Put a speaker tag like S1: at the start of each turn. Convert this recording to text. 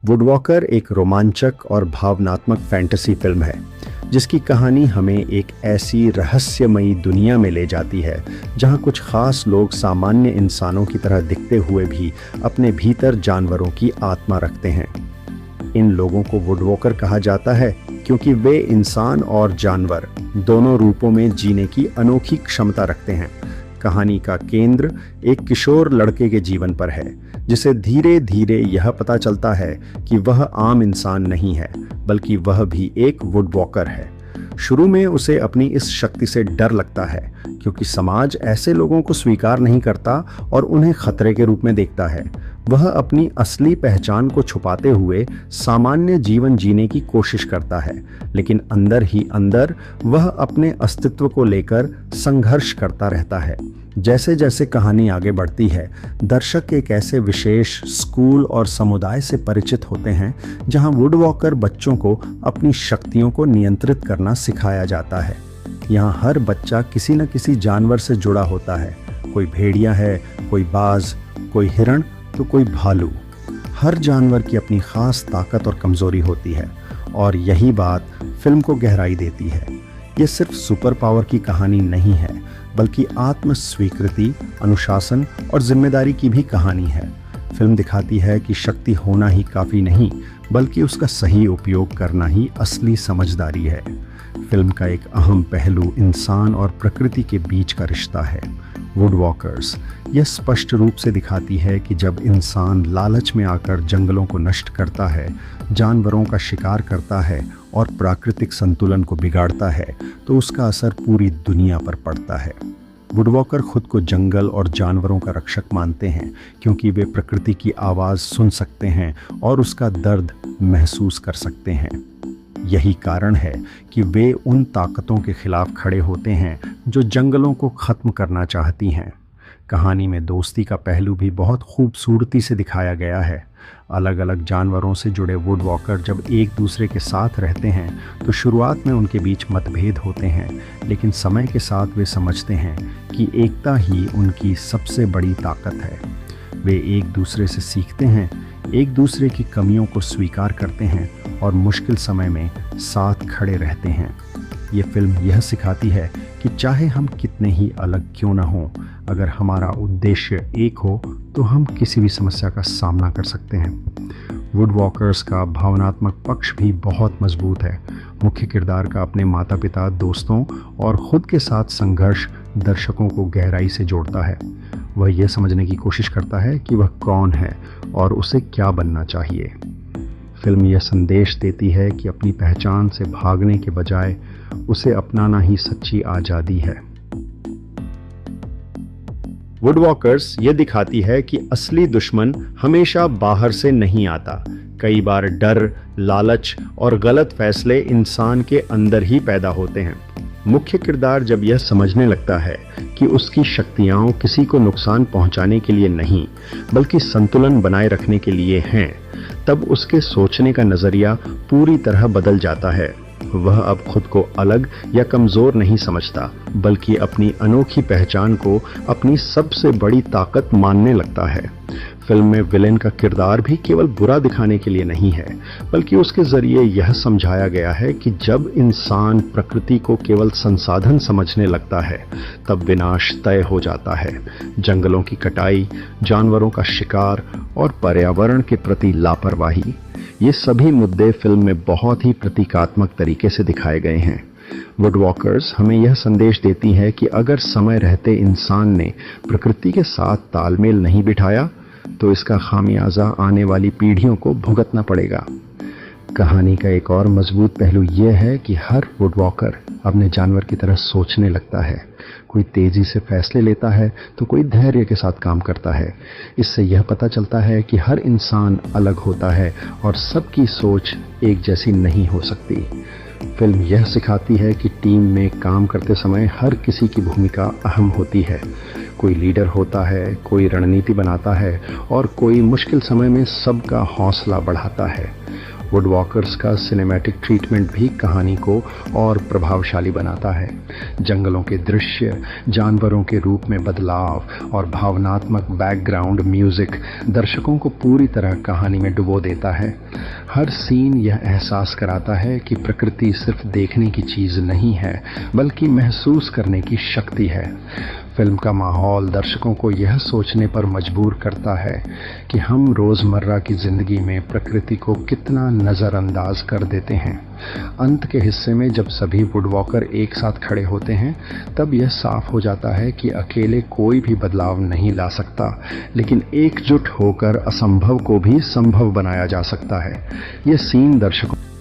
S1: वुडवॉकर एक रोमांचक और भावनात्मक फैंटेसी फिल्म है जिसकी कहानी हमें एक ऐसी रहस्यमयी दुनिया में ले जाती है जहां कुछ खास लोग सामान्य इंसानों की तरह दिखते हुए भी अपने भीतर जानवरों की आत्मा रखते हैं। इन लोगों को वुडवॉकर कहा जाता है क्योंकि वे इंसान और जानवर दोनों रूपों में जीने की अनोखी क्षमता रखते हैं। कहानी का केंद्र एक किशोर लड़के के जीवन पर है जिसे धीरे धीरे यह पता चलता है कि वह आम इंसान नहीं है बल्कि वह भी एक वुडवॉकर है। शुरू में उसे अपनी इस शक्ति से डर लगता है क्योंकि समाज ऐसे लोगों को स्वीकार नहीं करता और उन्हें खतरे के रूप में देखता है। वह अपनी असली पहचान को छुपाते हुए सामान्य जीवन जीने की कोशिश करता है, लेकिन अंदर ही अंदर वह अपने अस्तित्व को लेकर संघर्ष करता रहता है। जैसे जैसे कहानी आगे बढ़ती है, दर्शक एक ऐसे विशेष स्कूल और समुदाय से परिचित होते हैं जहां वुडवॉकर बच्चों को अपनी शक्तियों को नियंत्रित करना सिखाया जाता है। यहाँ हर बच्चा किसी न किसी जानवर से जुड़ा होता है। कोई भेड़िया है, कोई बाज, कोई हिरण तो कोई भालू। हर जानवर की अपनी खास ताकत और कमजोरी होती है और यही बात फिल्म को गहराई देती है। ये सिर्फ सुपर पावर की कहानी नहीं है बल्कि आत्म स्वीकृति, अनुशासन और जिम्मेदारी की भी कहानी है। फिल्म दिखाती है कि शक्ति होना ही काफ़ी नहीं बल्कि उसका सही उपयोग करना ही असली समझदारी है। फिल्म का एक अहम पहलू इंसान और प्रकृति के बीच का रिश्ता है। वुडवॉकर्स यह स्पष्ट रूप से दिखाती है कि जब इंसान लालच में आकर जंगलों को नष्ट करता है, जानवरों का शिकार करता है और प्राकृतिक संतुलन को बिगाड़ता है तो उसका असर पूरी दुनिया पर पड़ता है। वुडवॉकर खुद को जंगल और जानवरों का रक्षक मानते हैं क्योंकि वे प्रकृति की आवाज़ सुन सकते हैं और उसका दर्द महसूस कर सकते हैं। यही कारण है कि वे उन ताकतों के खिलाफ खड़े होते हैं जो जंगलों को ख़त्म करना चाहती हैं। कहानी में दोस्ती का पहलू भी बहुत खूबसूरती से दिखाया गया है। अलग अलग जानवरों से जुड़े वुडवॉकर जब एक दूसरे के साथ रहते हैं तो शुरुआत में उनके बीच मतभेद होते हैं, लेकिन समय के साथ वे समझते हैं कि एकता ही उनकी सबसे बड़ी ताकत है। वे एक दूसरे से सीखते हैं, एक दूसरे की कमियों को स्वीकार करते हैं और मुश्किल समय में साथ खड़े रहते हैं। ये फिल्म यह सिखाती है कि चाहे हम कितने ही अलग क्यों ना हों, अगर हमारा उद्देश्य एक हो तो हम किसी भी समस्या का सामना कर सकते हैं। वुडवॉकर्स का भावनात्मक पक्ष भी बहुत मजबूत है। मुख्य किरदार का अपने माता पिता, दोस्तों और खुद के साथ संघर्ष दर्शकों को गहराई से जोड़ता है। वह यह समझने की कोशिश करता है कि वह कौन है और उसे क्या बनना चाहिए। फिल्म यह संदेश देती है कि अपनी पहचान से भागने के बजाय उसे अपनाना ही सच्ची आज़ादी है। वुडवॉकर्स ये दिखाती है कि असली दुश्मन हमेशा बाहर से नहीं आता। कई बार डर, लालच और गलत फैसले इंसान के अंदर ही पैदा होते हैं। मुख्य किरदार जब यह समझने लगता है कि उसकी शक्तियाँ किसी को नुकसान पहुंचाने के लिए नहीं बल्कि संतुलन बनाए रखने के लिए हैं, तब उसके सोचने का नज़रिया पूरी तरह बदल जाता है। वह अब खुद को अलग या कमज़ोर नहीं समझता बल्कि अपनी अनोखी पहचान को अपनी सबसे बड़ी ताकत मानने लगता है। फिल्म में विलेन का किरदार भी केवल बुरा दिखाने के लिए नहीं है बल्कि उसके ज़रिए यह समझाया गया है कि जब इंसान प्रकृति को केवल संसाधन समझने लगता है तब विनाश तय हो जाता है। जंगलों की कटाई, जानवरों का शिकार और पर्यावरण के प्रति लापरवाही, ये सभी मुद्दे फिल्म में बहुत ही प्रतीकात्मक तरीके से दिखाए गए हैं। वुडवॉकर्स हमें यह संदेश देती है कि अगर समय रहते इंसान ने प्रकृति के साथ तालमेल नहीं बिठाया तो इसका खामियाजा आने वाली पीढ़ियों को भुगतना पड़ेगा। कहानी का एक और मजबूत पहलू यह है कि हर वुडवॉकर अपने जानवर की तरह सोचने लगता है। कोई तेजी से फैसले लेता है तो कोई धैर्य के साथ काम करता है। इससे यह पता चलता है कि हर इंसान अलग होता है और सबकी सोच एक जैसी नहीं हो सकती। फिल्म यह सिखाती है कि टीम में काम करते समय हर किसी की भूमिका अहम होती है। कोई लीडर होता है, कोई रणनीति बनाता है और कोई मुश्किल समय में सबका हौसला बढ़ाता है। वुडवॉकर्स का सिनेमैटिक ट्रीटमेंट भी कहानी को और प्रभावशाली बनाता है। जंगलों के दृश्य, जानवरों के रूप में बदलाव और भावनात्मक बैकग्राउंड म्यूजिक दर्शकों को पूरी तरह कहानी में डुबो देता है। हर सीन यह एहसास कराता है कि प्रकृति सिर्फ देखने की चीज नहीं है, बल्कि महसूस करने की शक्ति है। फिल्म का माहौल दर्शकों को यह सोचने पर मजबूर करता है कि हम रोज़मर्रा की ज़िंदगी में प्रकृति को कितना नज़रअंदाज कर देते हैं। अंत के हिस्से में जब सभी वुडवॉकर एक साथ खड़े होते हैं, तब यह साफ हो जाता है कि अकेले कोई भी बदलाव नहीं ला सकता, लेकिन एकजुट होकर असंभव को भी संभव बनाया जा सकता है। यह सीन दर्शकों